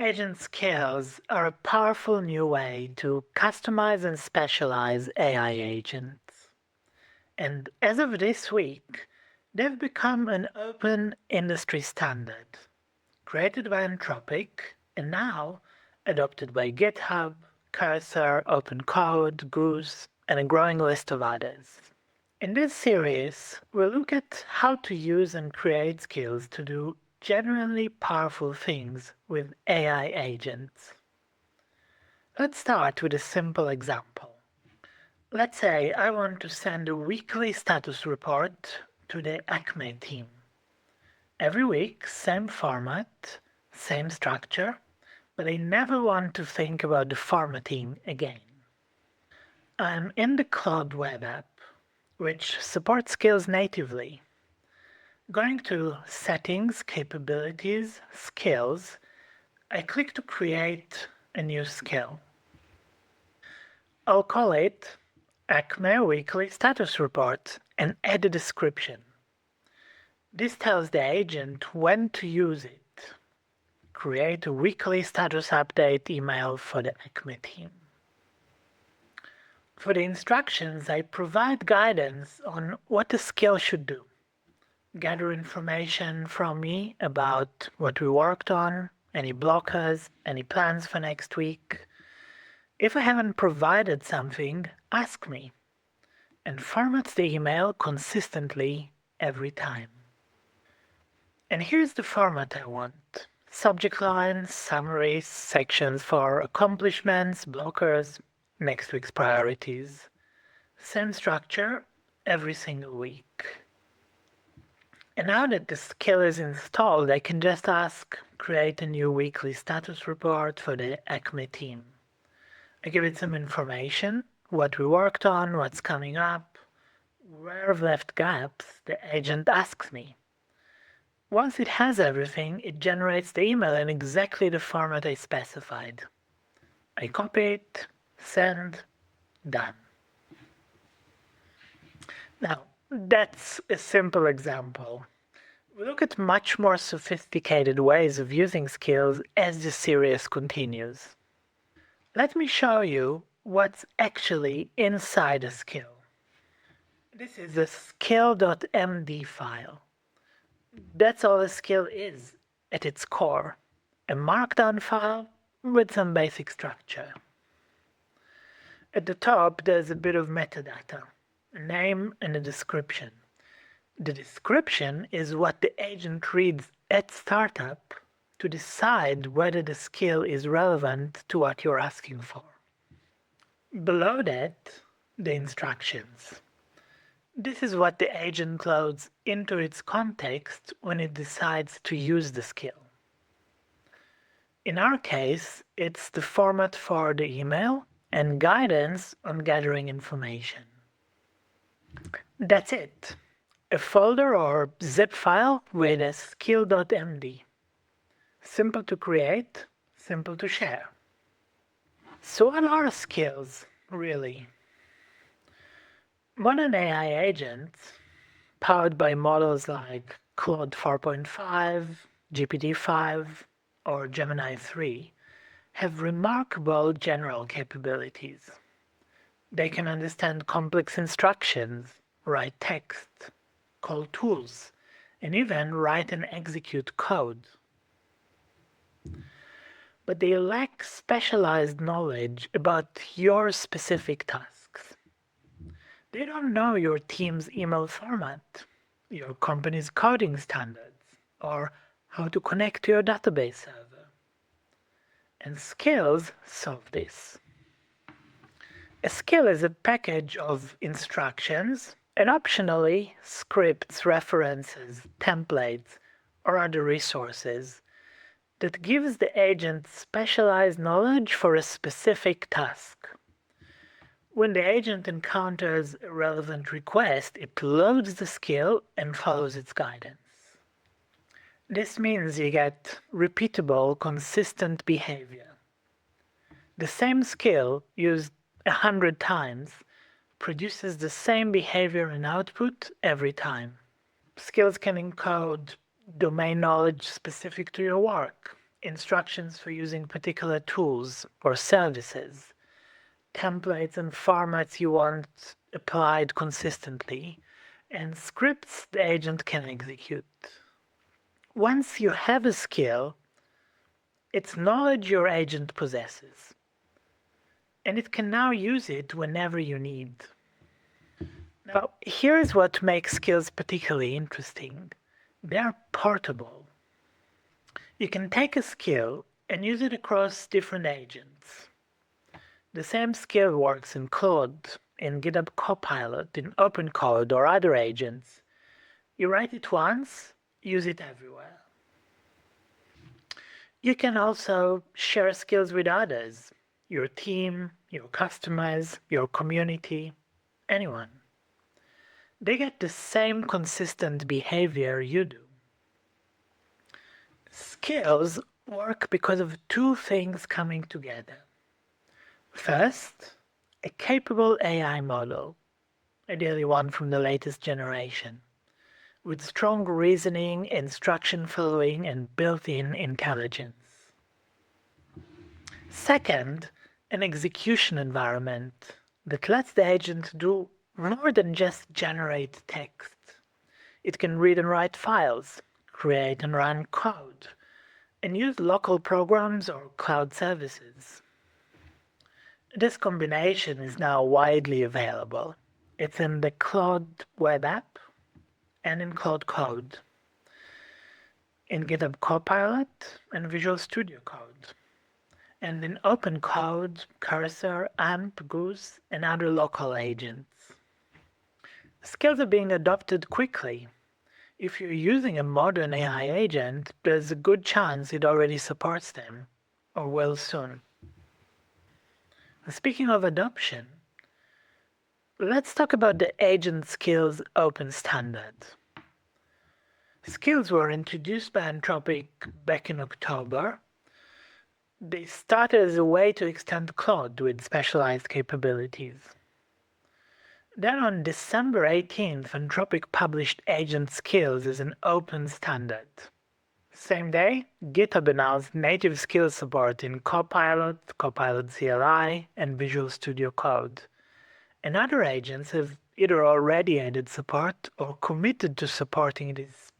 Agent skills are a powerful new way to customize and specialize AI agents. And as of this week, they've become an open industry standard, created by Anthropic and now adopted by GitHub, Cursor, OpenCode, Goose, and a growing list of others. In this series, we'll look at how to use and create skills to do genuinely powerful things with AI agents. Let's start with a simple example. Let's say I want to send a weekly status report to the Acme team. Every week, same format, same structure, but I never want to think about the formatting again. I'm in the Claude web app, which supports skills natively. Going to Settings, Capabilities, Skills, I click to create a new skill. I'll call it Acme Weekly Status Report and add a description. This tells the agent when to use it. Create a weekly status update email for the Acme team. For the instructions, I provide guidance on what the skill should do. Gather information from me about what we worked on, any blockers, any plans for next week. If I haven't provided something, ask me, and formats the email consistently every time. And here's the format I want. Subject lines, summaries, sections for accomplishments, blockers, next week's priorities. Same structure every single week. And now that the skill is installed, I can just ask, create a new weekly status report for the Acme team. I give it some information, what we worked on, what's coming up. Where I've left gaps, the agent asks me. Once it has everything, it generates the email in exactly the format I specified. I copy it, send, done. Now, that's a simple example. We look at much more sophisticated ways of using skills as the series continues. Let me show you what's actually inside a skill. This is a SKILL.md file. That's all a skill is at its core, a markdown file with some basic structure. At the top there's a bit of metadata, a name and a description. The description is what the agent reads at startup to decide whether the skill is relevant to what you're asking for. Below that, the instructions. This is what the agent loads into its context when it decides to use the skill. In our case, it's the format for the email and guidance on gathering information. That's it. A folder or zip file with a skill.md. Simple to create, simple to share. So what are skills, really? Modern AI agents, powered by models like Claude 4.5, GPT-5, or Gemini 3, have remarkable general capabilities. They can understand complex instructions, write text, call tools, and even write and execute code. But they lack specialized knowledge about your specific tasks. They don't know your team's email format, your company's coding standards, or how to connect to your database server. And skills solve this. A skill is a package of instructions and optionally scripts, references, templates, or other resources that gives the agent specialized knowledge for a specific task. When the agent encounters a relevant request, it loads the skill and follows its guidance. This means you get repeatable, consistent behavior. The same skill used 100 times produces the same behavior and output every time. Skills can encode domain knowledge specific to your work, instructions for using particular tools or services, templates and formats you want applied consistently, and scripts the agent can execute. Once you have a skill, it's knowledge your agent possesses, and it can now use it whenever you need. Now, here's what makes skills particularly interesting. They're portable. You can take a skill and use it across different agents. The same skill works in Claude, in GitHub Copilot, in OpenCode or other agents. You write it once, use it everywhere. You can also share skills with others, your team, your customers, your community, anyone. They get the same consistent behavior you do. Skills work because of two things coming together. First, a capable AI model, ideally one from the latest generation, with strong reasoning, instruction following, and built-in intelligence. Second, an execution environment that lets the agent do more than just generate text. It can read and write files, create and run code, and use local programs or cloud services. This combination is now widely available. It's in the Claude web app and in Claude Code, in GitHub Copilot and Visual Studio Code, and in OpenCode, Cursor, AMP, Goose, and other local agents. Skills are being adopted quickly. If you're using a modern AI agent, there's a good chance it already supports them, or will soon. Speaking of adoption, let's talk about the Agent Skills Open Standard. Skills were introduced by Anthropic back in October. They started as a way to extend Claude with specialized capabilities. Then on December 18th, Anthropic published Agent Skills as an open standard. Same day, GitHub announced native skills support in Copilot, Copilot CLI, and Visual Studio Code. And other agents have either already added support or committed to supporting this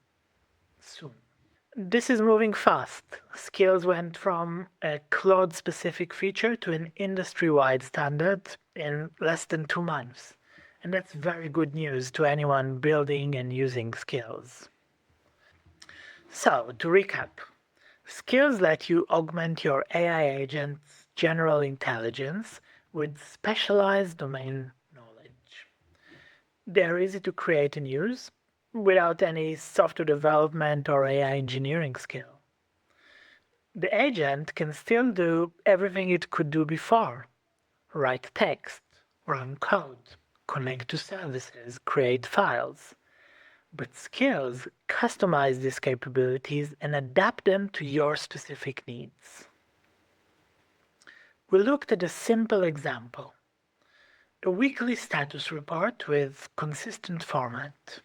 soon. This is moving fast. Skills went from a Claude-specific feature to an industry-wide standard in less than 2 months. And that's very good news to anyone building and using skills. So, to recap, skills let you augment your AI agent's general intelligence with specialized domain knowledge. They're easy to create and use without any software development or AI engineering skill. The agent can still do everything it could do before: write text, run code, connect to services, create files. But skills customize these capabilities and adapt them to your specific needs. We looked at a simple example: a weekly status report with consistent format.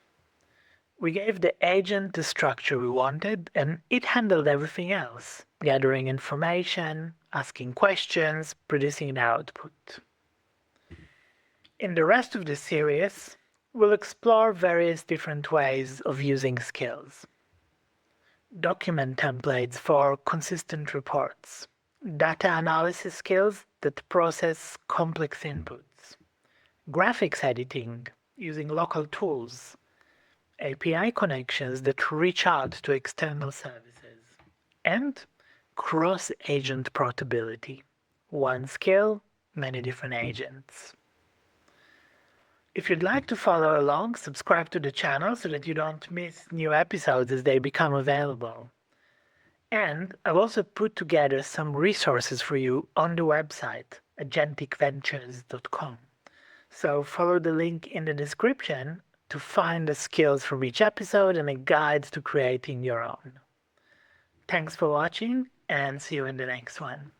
We gave the agent the structure we wanted, and it handled everything else: gathering information, asking questions, producing the output. In the rest of the series, we'll explore various different ways of using skills. Document templates for consistent reports, data analysis skills that process complex inputs, graphics editing using local tools, API connections that reach out to external services, and cross-agent portability. One skill, many different agents. If you'd like to follow along, subscribe to the channel so that you don't miss new episodes as they become available. And I've also put together some resources for you on the website, agenticventures.com. So follow the link in the description to find the skills from each episode and a guide to creating your own. Thanks for watching, and see you in the next one.